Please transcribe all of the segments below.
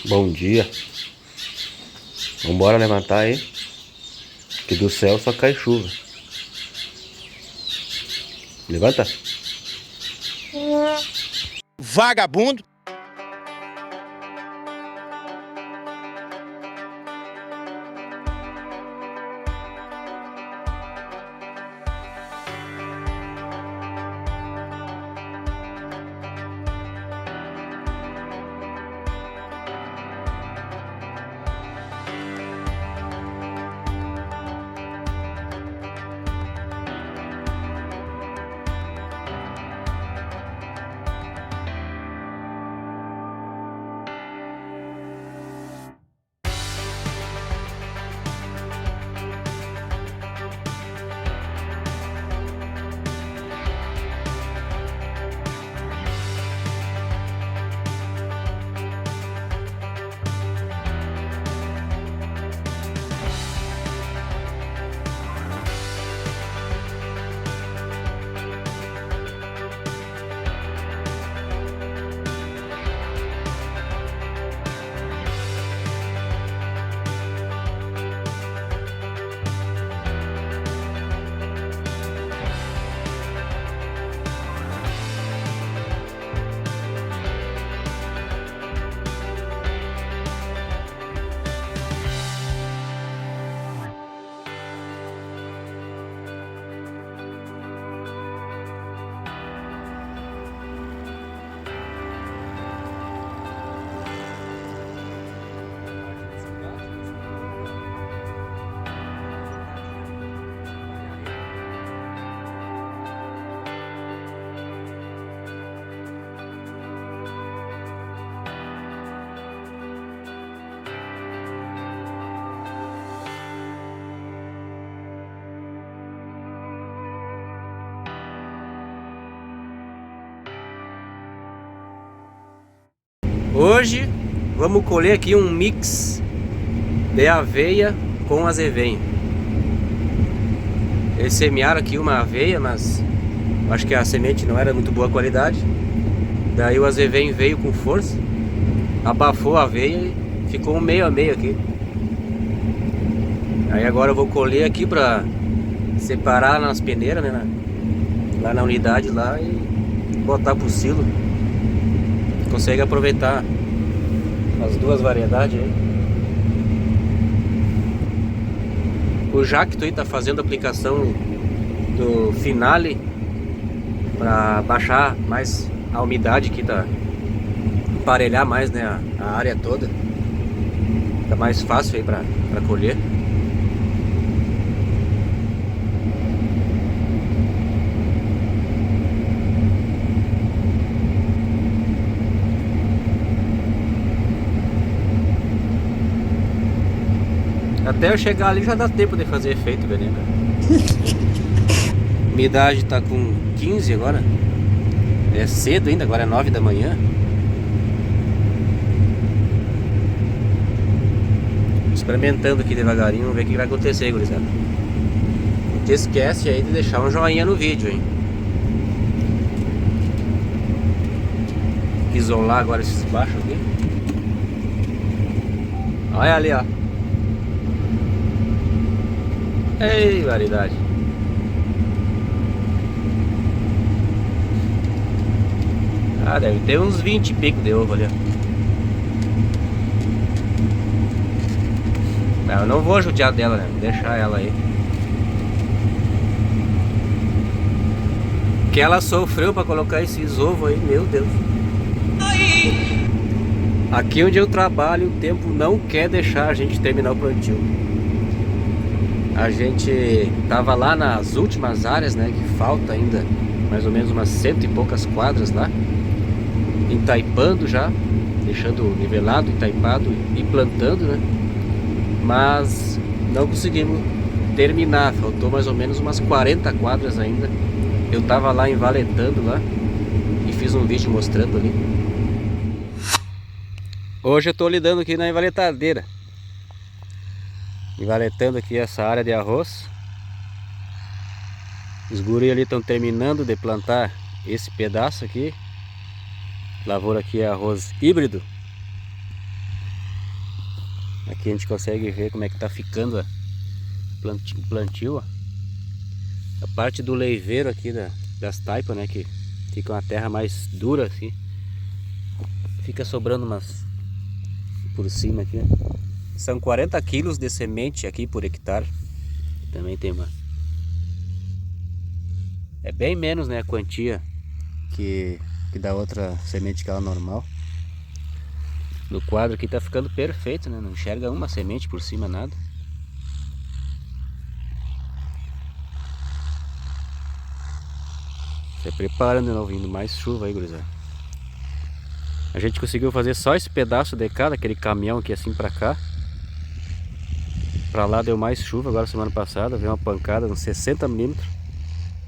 Bom dia. Vambora levantar aí, que do céu só cai chuva. Levanta. Vagabundo. Hoje vamos colher aqui um mix de aveia com azevenho. Eles semearam aqui uma aveia, mas acho que a semente não era muito boa qualidade. Daí o azevenho veio com força, abafou a aveia e ficou um meio a meio aqui. Aí agora eu vou colher aqui pra separar nas peneiras, né, lá na unidade lá, e botar pro silo. Consegue aproveitar as duas variedades aí. O Jacto aí tá fazendo a aplicação do Finale para baixar mais a umidade aqui, tá, emparelhar mais, né, a área toda. Tá mais fácil aí para colher. Até eu chegar ali já dá tempo de fazer efeito, veneno. Umidade tá com 15 agora. É cedo ainda, agora é 9 da manhã. Experimentando aqui devagarinho, vamos ver o que vai acontecer, gurizada. Não te esquece aí de deixar um joinha no vídeo, hein. Isolar agora esses baixos aqui. Olha ali, ó. Ei, variedade. Ah, deve ter uns 20 e pico de ovo ali, ó. Não, eu não vou judiar dela, né? Vou deixar ela aí. Que ela sofreu pra colocar esses ovos aí, meu Deus. Aqui onde eu trabalho, o tempo não quer deixar a gente terminar o plantio. A gente tava lá nas últimas áreas, né, que falta ainda mais ou menos umas 100 e poucas quadras lá, entaipando já, deixando nivelado, entaipado e plantando, né, mas não conseguimos terminar, faltou mais ou menos umas 40 quadras ainda. Eu tava lá envaletando lá e fiz um vídeo mostrando ali. Hoje eu tô lidando aqui na envaletadeira, envaletando aqui essa área de arroz. Os guri ali estão terminando de plantar esse pedaço aqui. Lavoura aqui é arroz híbrido. Aqui a gente consegue ver como é que tá ficando o plantio, ó. A parte do leiveiro aqui das taipas, né, que fica uma terra mais dura assim, fica sobrando umas por cima aqui, né? São 40 quilos de semente aqui por hectare. Também tem uma... É bem menos, né, a quantia que da outra semente que é a normal. No quadro aqui tá ficando perfeito, né? Não enxerga uma semente por cima, nada. Se preparando de novo, vindo mais chuva aí, gurizada. A gente conseguiu fazer só esse pedaço de cá, daquele caminhão aqui assim pra cá. Pra lá deu mais chuva, agora semana passada veio uma pancada uns 60 milímetros.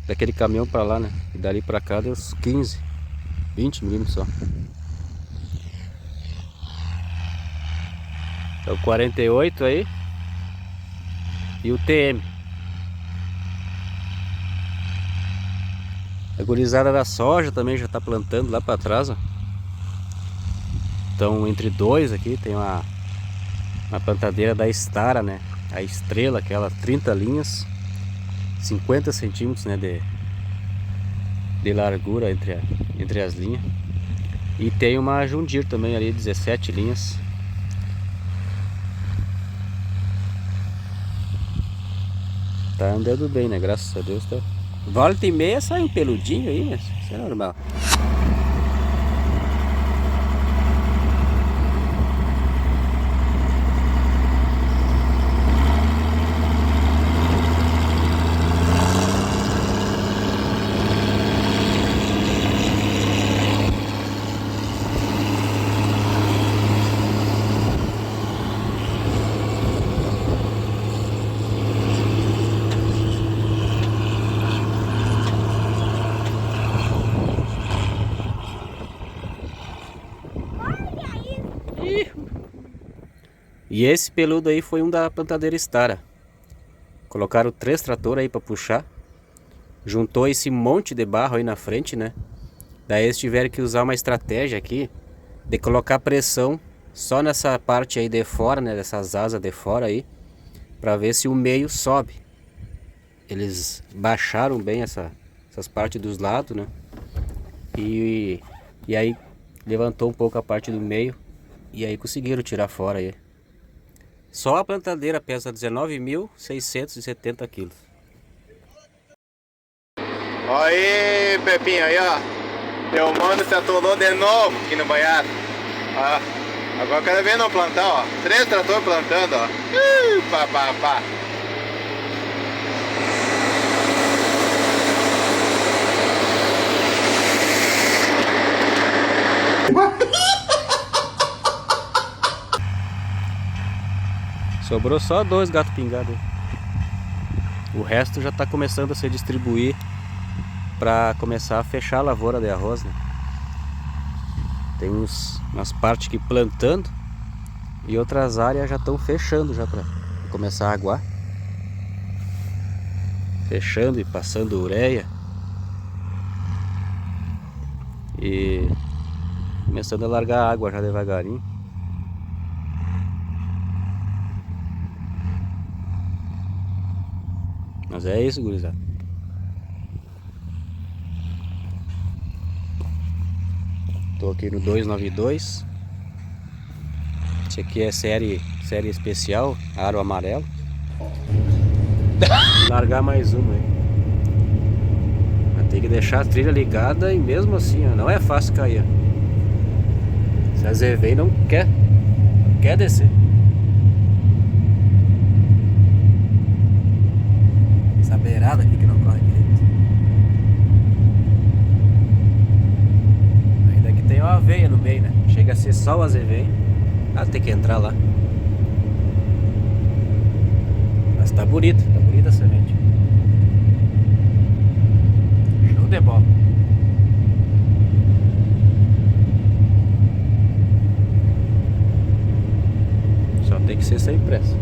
Daquele caminhão pra lá, né? E dali pra cá deu uns 15, 20 milímetros só. Então 48 aí. E o TM. A gurizada da soja também já tá plantando lá pra trás, ó. Então entre dois aqui tem uma plantadeira da Stara, né? A estrela, aquela 30 linhas, 50 centímetros, né, de largura entre as linhas. E tem uma Jundir também ali, 17 linhas. Tá andando bem, né? Graças a Deus tá. Volta e meia sai um peludinho aí, mas isso é normal. E esse peludo aí foi um da plantadeira Stara. Colocaram 3 tratores aí para puxar. Juntou esse monte de barro aí na frente, né? Daí eles tiveram que usar uma estratégia aqui de colocar pressão só nessa parte aí de fora, né? Dessas asas de fora aí, para ver se o meio sobe. Eles baixaram bem essas partes dos lados, né? E aí levantou um pouco a parte do meio. E aí conseguiram tirar fora aí. Só a plantadeira pesa 19.670 quilos. Aí, Pepinho, aí, ó. Teu mano se atolou de novo aqui no banhado. Ó, agora eu quero ver no plantão, ó. 3 tratores plantando, ó. Pá, pá, pá. Sobrou só 2 gatos pingados. O resto já está começando a se distribuir para começar a fechar a lavoura de arroz, né? Tem umas partes que plantando e outras áreas já estão fechando já para começar a aguar. Fechando e passando ureia. E começando a largar a água já devagarinho. Mas é isso, gurizada. Tô aqui no 292. Esse aqui é série especial, aro amarelo. Largar mais uma aí. Vai ter que deixar a trilha ligada e mesmo assim, ó, não é fácil cair. Se a ZV não quer descer. Essa beirada aqui que não corre direito. Ainda que tem uma aveia no meio, né? Chega a ser só o AZV. Ah, tem que entrar lá. Mas tá bonita a semente. Show de bola. Só tem que ser sem pressa.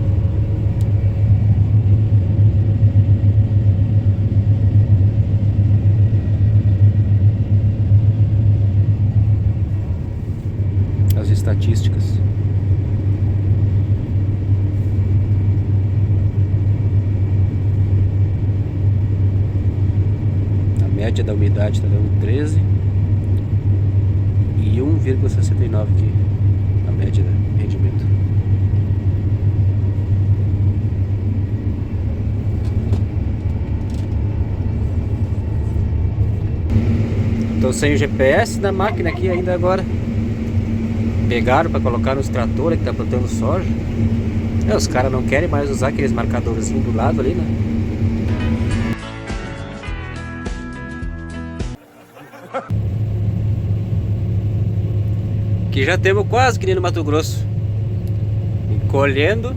As estatísticas. média da umidade está dando 13 e 1,69 aqui a média do rendimento. Estou sem o GPS na máquina aqui ainda agora. Pegaram para colocar nos tratores que tá plantando soja. Os caras não querem mais usar aqueles marcadorzinhos do lado ali, né? Aqui já temos quase que nem no Mato Grosso. Colhendo.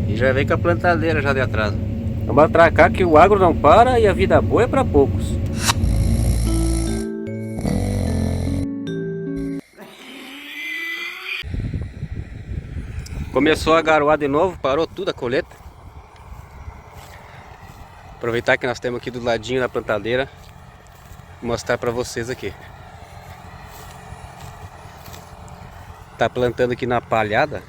E já vem com a plantadeira já de atrás. Vamos atracar que o agro não para e a vida boa é para poucos. Começou a garoar de novo, parou tudo a colheita. Aproveitar que nós temos aqui do ladinho da plantadeira, vou mostrar para vocês aqui. Tá plantando aqui na palhada.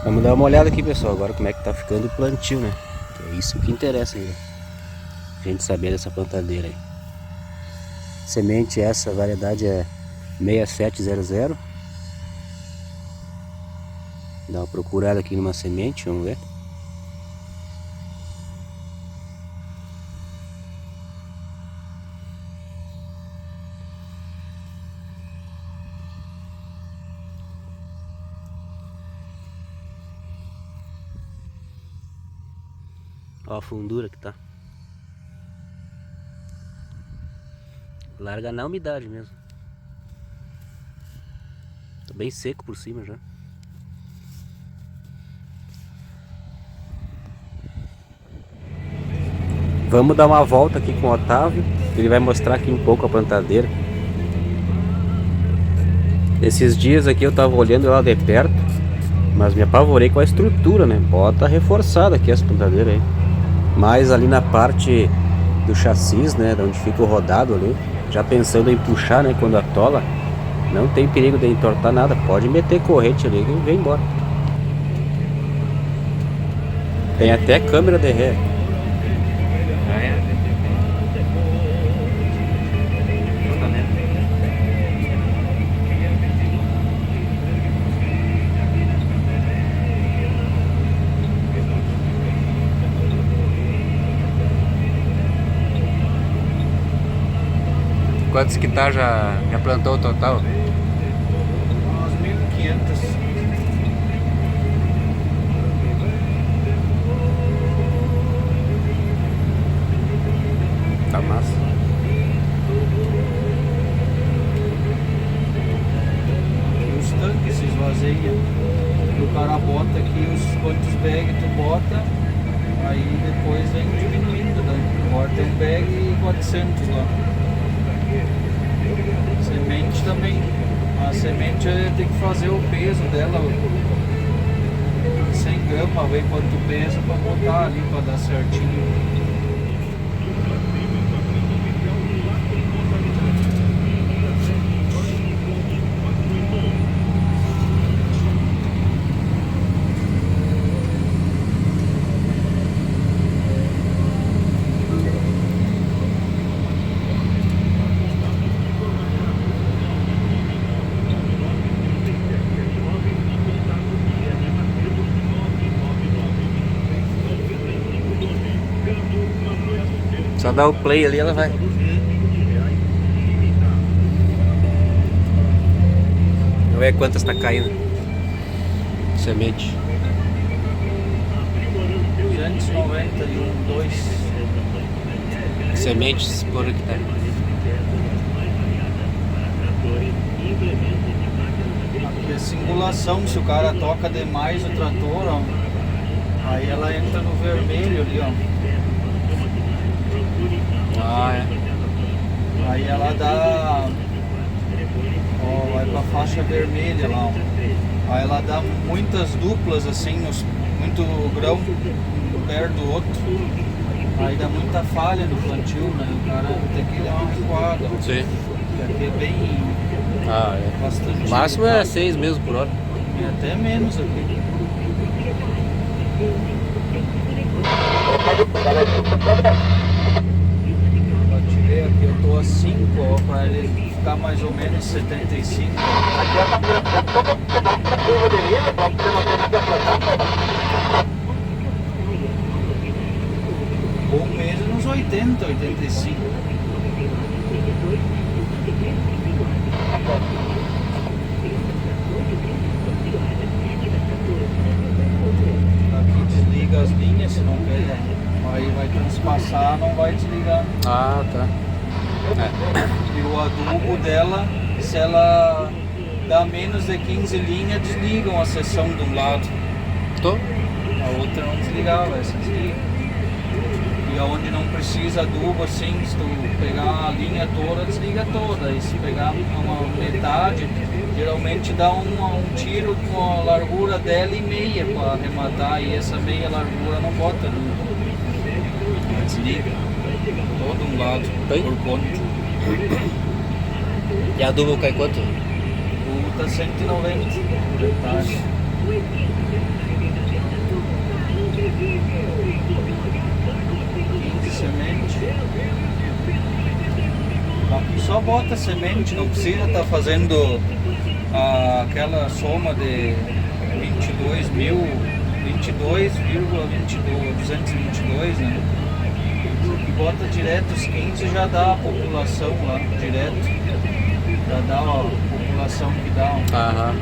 Vamos dar uma olhada aqui, pessoal, agora como é que tá ficando o plantio, né? Que é isso que interessa ainda. A gente saber dessa plantadeira aí. Semente essa, a variedade é 6700. Dá uma procurada aqui numa semente, vamos ver. Ó a fundura que tá. Larga na umidade mesmo. Tá bem seco por cima já. Vamos dar uma volta aqui com o Otávio. Ele vai mostrar aqui um pouco a plantadeira. Esses dias aqui eu tava olhando ela de perto, mas me apavorei com a estrutura, né? Bota reforçada aqui essa plantadeira aí. Mas ali na parte do chassis, né, onde fica o rodado ali, já pensando em puxar, né, quando atola, não tem perigo de entortar nada, pode meter corrente ali e vem embora. Tem até câmera de ré. Quantos que tá já plantou o total? Umas 1.500. Tá massa. Os tanques se esvazeiam. O cara bota aqui quantos bags tu bota, aí depois vem diminuindo, né? Agora tem um bag e 400 lá. Semente também. A semente tem que fazer o peso dela. 100 gramas, ver quanto pesa pra botar ali pra dar certinho. Só dá o play ali, ela vai. Vamos ver quantas tá caindo. Semente. 292. Sementes por hectare. Aqui é simulação, se o cara toca demais o trator, ó, aí ela entra no vermelho ali, ó. Ah, é. Aí ela dá, ó, vai pra faixa vermelha lá, ó. Aí ela dá muitas duplas assim, muito grão um perto do outro. Aí dá muita falha no plantio, né? O cara tem que dar uma recuada. Ó. Sim. Porque aqui é bem, Ah, é. bastante. O máximo é 6 mesmo por hora. E até menos aqui. Eu tirei aqui, eu tô a 5, ó, pra ele ficar mais ou menos 75. Ou mesmo uns 80, 85. Aqui desliga as linhas, se não quer, aí vai transpassar, não vai desligar. Ah, tá. E o adubo dela, se ela dá menos de 15 linhas, desligam a seção de um lado. Tô. A outra não desligava, essa desliga. E onde não precisa adubo, assim, se tu pegar a linha toda, desliga toda. E se pegar uma metade, geralmente dá um tiro com a largura dela e meia para arrematar. E essa meia largura não bota adubo. Ela desliga todo um lado, Bem. por conta. E a adubo cai quanto? O tá 190 por hectare. Semente. Aqui só bota semente, não precisa estar fazendo aquela soma de 22,222, né? Aqui bota direto os 15 já dá a população lá, direto. Já dá a população que dá. Aham.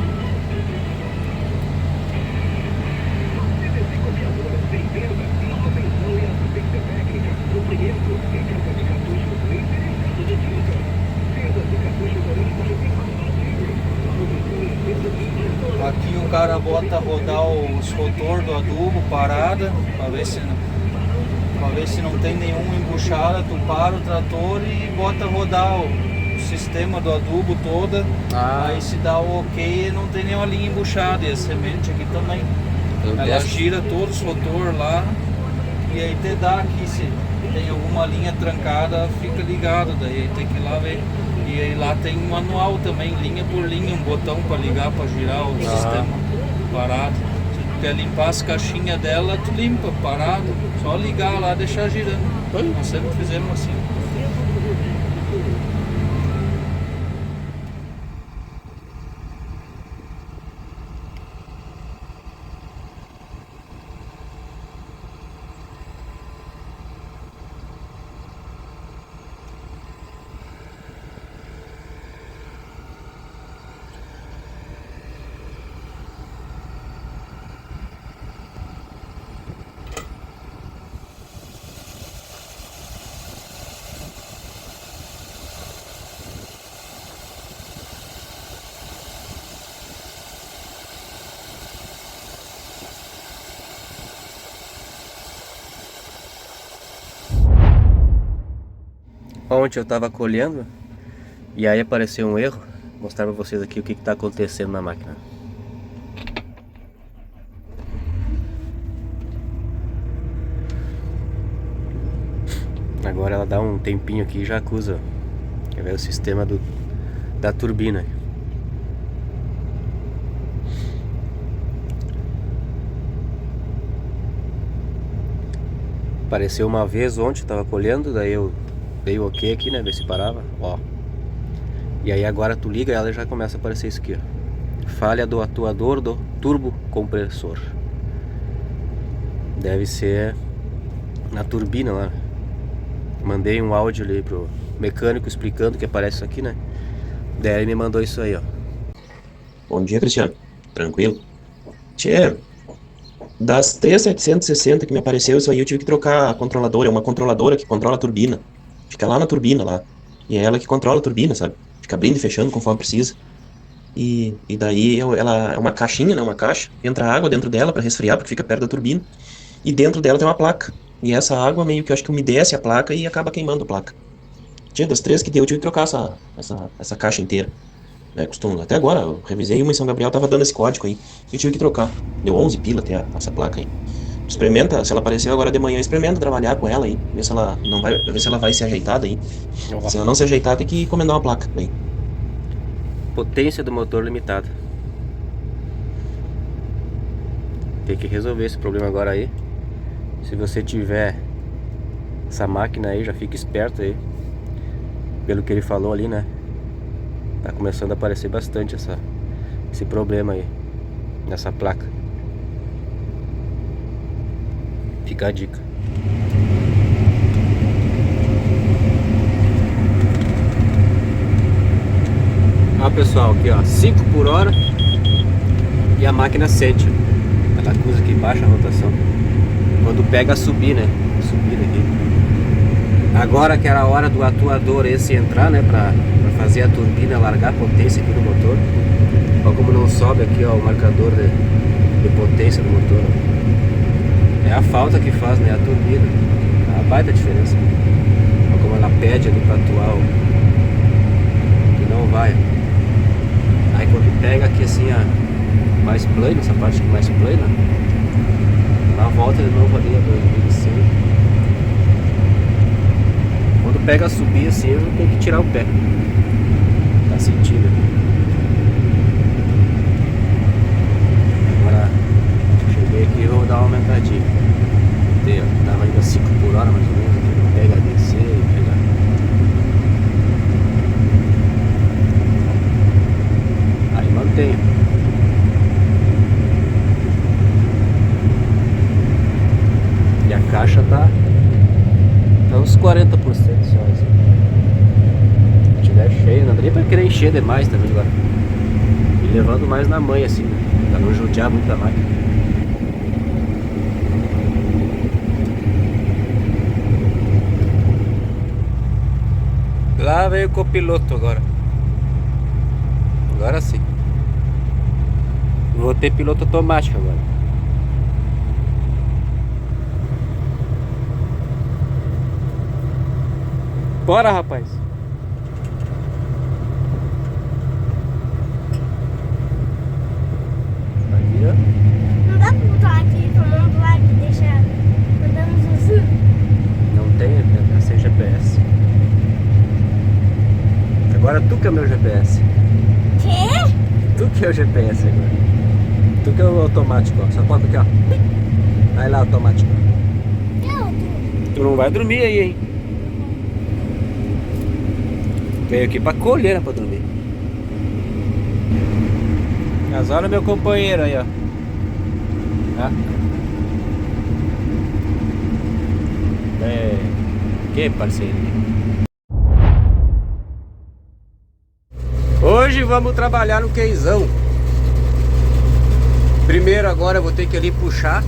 Aqui o cara bota rodar os rotor do adubo parada para ver se não tem nenhuma embuchada. Tu para o trator e bota rodar o sistema do adubo toda. Aí se dá o ok, não tem nenhuma linha embuchada. E a semente aqui também. Ela gira todos os rotor lá e aí te dá aqui se tem alguma linha trancada, fica ligado, daí tem que ir lá ver. E aí lá tem um manual também, linha por linha, um botão para ligar, para girar o sistema parado. Se tu quer limpar as caixinhas dela, tu limpa parado, só ligar lá, deixar girando. Nós sempre fizemos assim. Ontem eu tava colhendo e aí apareceu um erro. Vou mostrar pra vocês aqui o que tá acontecendo na máquina. Agora ela dá um tempinho aqui e já acusa. Quer ver o sistema da turbina. Apareceu uma vez ontem, tava colhendo, daí eu dei o ok aqui, né, ver se parava, ó. E aí agora tu liga ela e já começa a aparecer isso aqui, ó. Falha do atuador do turbo compressor. Deve ser na turbina lá. Mandei um áudio ali pro mecânico explicando que aparece isso aqui, né? Daí ele me mandou isso aí, ó. Bom dia, Cristiano. Tranquilo? Tchê, das T760 que me apareceu isso aí, eu tive que trocar a controladora. É uma controladora que controla a turbina. Fica lá na turbina, lá. E é ela que controla a turbina, sabe? Fica abrindo e fechando conforme precisa. E daí ela é uma caixinha, né? Uma caixa. Entra água dentro dela para resfriar, porque fica perto da turbina. E dentro dela tem uma placa. E essa água meio que eu acho que umedece a placa e acaba queimando a placa. Tinha das três que deu, eu tive que trocar essa caixa inteira. É, costumo, até agora, eu revisei uma em São Gabriel, tava dando esse código aí. Eu tive que trocar. Deu 11 pila até essa placa aí. Experimenta, se ela apareceu agora de manhã, experimenta trabalhar com ela aí. Ver se ela não vai, ver se ela vai se ajeitar aí. Se ela não se ajeitar, tem que encomendar uma placa aí. Potência do motor limitada. Tem que resolver esse problema agora aí. Se você tiver essa máquina aí, já fica esperto aí. Pelo que ele falou ali, né? Tá começando a aparecer bastante esse problema aí nessa placa. Fica a dica. Ó pessoal, aqui ó, 5 por hora. E a máquina sente. Ela acusa aqui baixa a rotação. Quando pega a subir, né? Subir aqui. Agora que era a hora do atuador esse entrar, né? Pra fazer a turbina largar a potência aqui do motor. Olha como não sobe aqui ó, o marcador de potência do motor. É a falta que faz, né? A turbina. A baita diferença. Olha como ela pede ali pra atuar. Que não vai. Aí quando pega aqui assim, ó, mais plano, essa parte aqui mais plana, ela volta de novo ali a 2005. Quando pega a subir assim, tem que tirar o pé. Tá sentindo? Agora cheguei aqui e vou dar uma aumentadinha. Tava ainda 5 por hora mais ou menos, aqui pega a descer e pegar. Aí mantenho. E a caixa tá uns 40% só assim. Se tiver cheio, não dá nem pra querer encher demais também agora. E levando mais na manha assim, né? Pra não judiar muito da máquina. Lá veio o copiloto agora. Agora sim. Vou ter piloto automático agora. Bora, rapaz. Aí, ó. Não dá pra botar aqui tomando lá e deixar andando assim? Não tem, é sem GPS. Agora tu que é o meu GPS. Quê? Tu que é o GPS agora. Tu que é o automático, ó. Só bota aqui, ó. Vai lá, automático. Tu não vai dormir aí, hein? Veio aqui pra colher, né, pra dormir. Mas olha meu companheiro aí, ó. Ah. Que parceria. Hoje vamos trabalhar no queizão. Primeiro agora eu vou ter que ali puxar.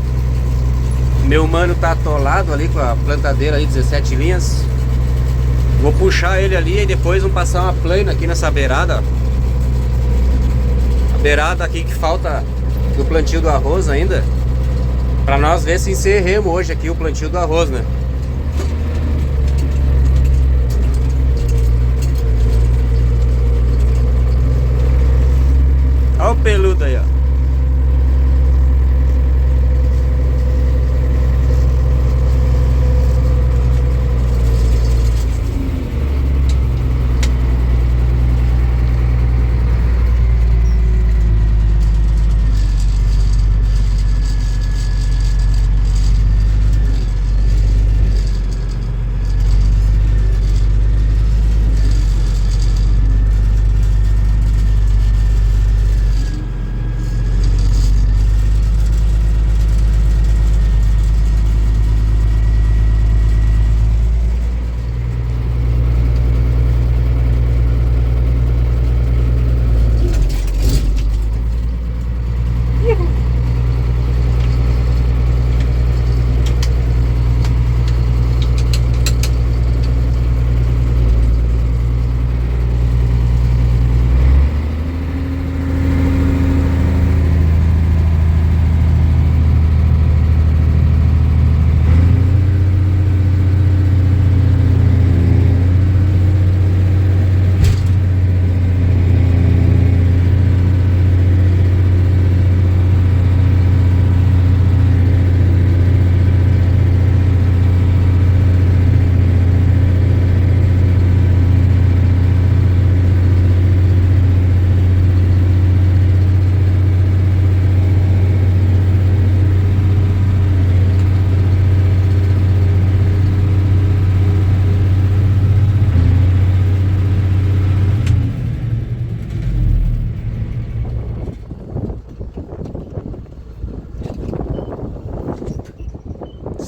Meu mano tá atolado ali com a plantadeira aí, 17 linhas. Vou puxar ele ali e depois vamos passar uma plana aqui nessa beirada, ó. A beirada aqui que falta do plantio do arroz ainda. Pra nós ver se encerremos hoje aqui o plantio do arroz, né? Olha o peludo aí, ó.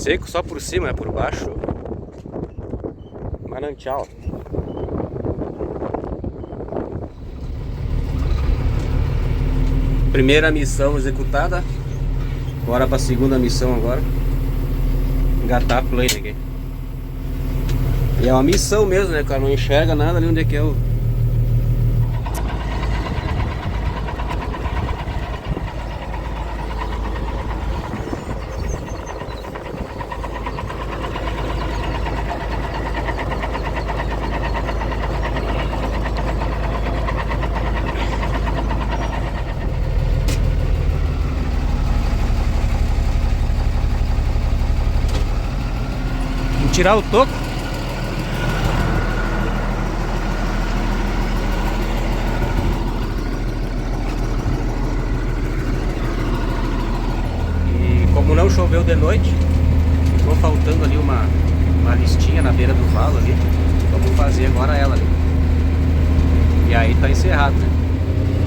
Seco só por cima, por baixo. Manancial. Primeira missão executada. Bora pra segunda missão agora. Engatar a plane aqui. E é uma missão mesmo, né? O cara não enxerga nada ali onde é que é o... Tirar o toco. E como não choveu de noite, ficou faltando ali uma listinha na beira do valo ali. Vamos fazer agora ela ali. E aí tá encerrado, né?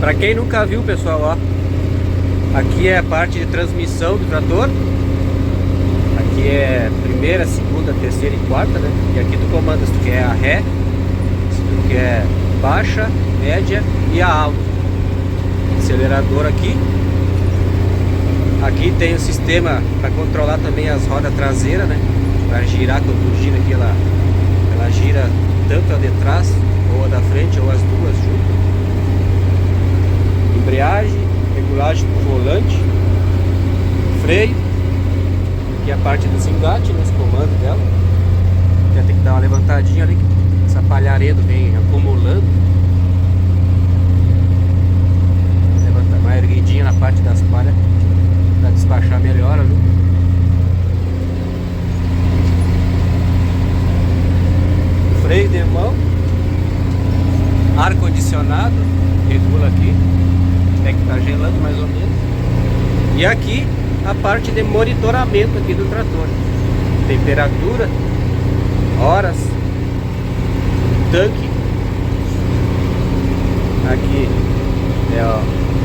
Pra quem nunca viu, pessoal, ó, aqui é a parte de transmissão do trator. Aqui é primeira, segunda, terceira e quarta, né? E aqui tu comanda se tu quer a ré, se tu quer baixa, média e a alta. Acelerador aqui. Aqui tem o sistema para controlar também as rodas traseiras, né? Para girar, quando tu gira aqui, ela gira tanto a de trás, ou a da frente, ou as duas juntas. Embreagem, regulagem do volante, freio. Aqui a parte dos engates, né, os comandos dela. Já tem que dar uma levantadinha ali, que essa palharedo vem acumulando. Levantar mais erguidinha na parte das palhas para despachar melhor ali. Freio de mão, ar condicionado, regula aqui, até que tá gelando mais ou menos. E aqui a parte de monitoramento aqui do trator, temperatura, horas, tanque. Aqui é a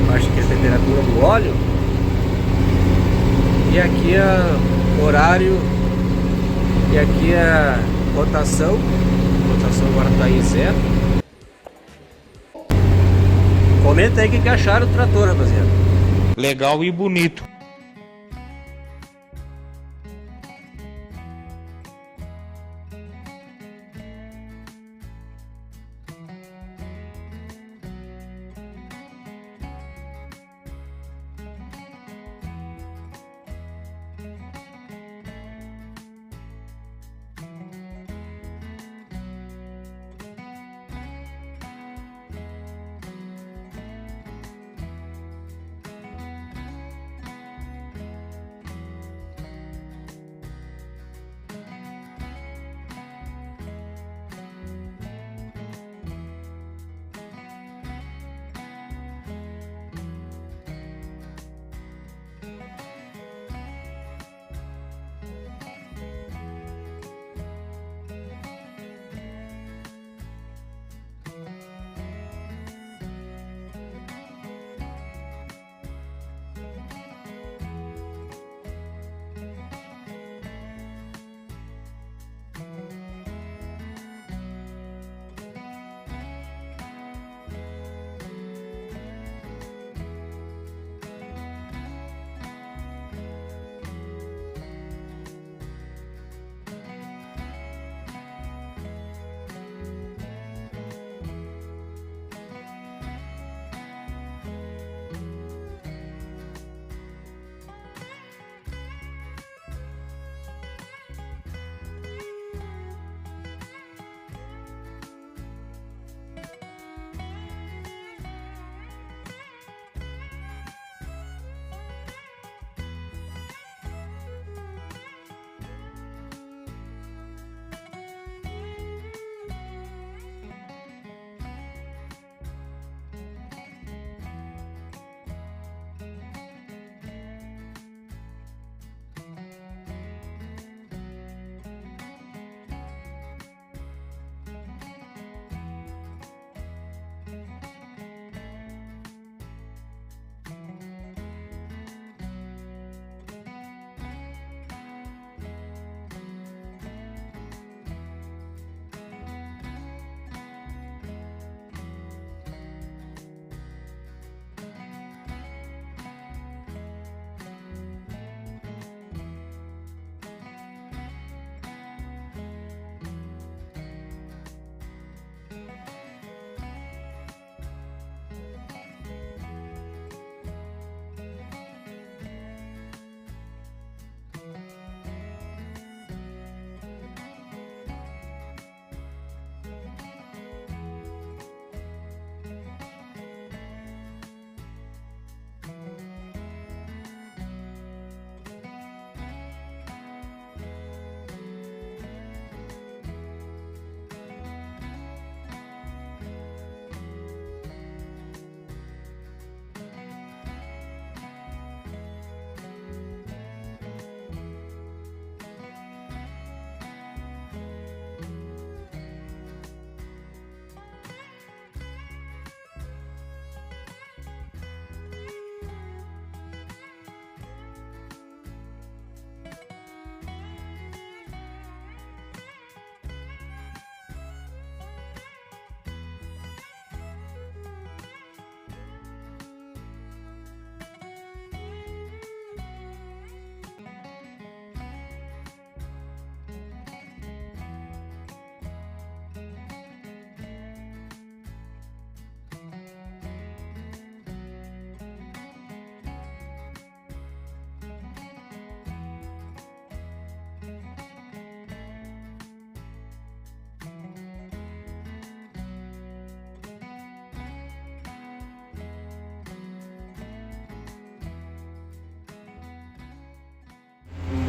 parte que é a temperatura do óleo. E aqui é o horário. E aqui é a rotação. A rotação agora está em 0. Comenta aí o que acharam do trator, rapaziada. Legal e bonito.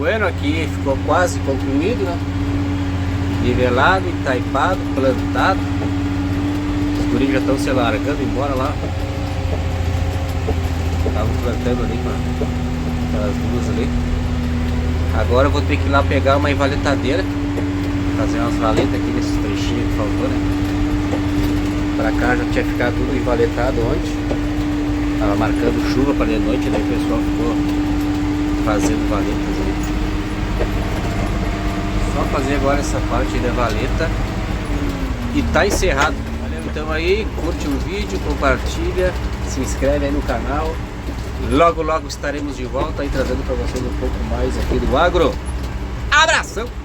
bueno, aqui ficou quase concluído, né? Nivelado, entaipado, plantado. Os guris já estão se largando embora lá. Estavam plantando ali com aquelas duas ali. Agora eu vou ter que ir lá pegar uma envaletadeira, fazer umas valetas aqui nesses trechinhos que faltou, né? Pra cá já tinha ficado tudo envaletado ontem. Tava marcando chuva para de noite, daí o pessoal ficou fazendo valetas ali. Só fazer agora essa parte da valeta e tá encerrado. Valeu, então aí, curte o vídeo, compartilha, se inscreve aí no canal. Logo logo estaremos de volta aí trazendo para vocês um pouco mais aqui do agro. Abração!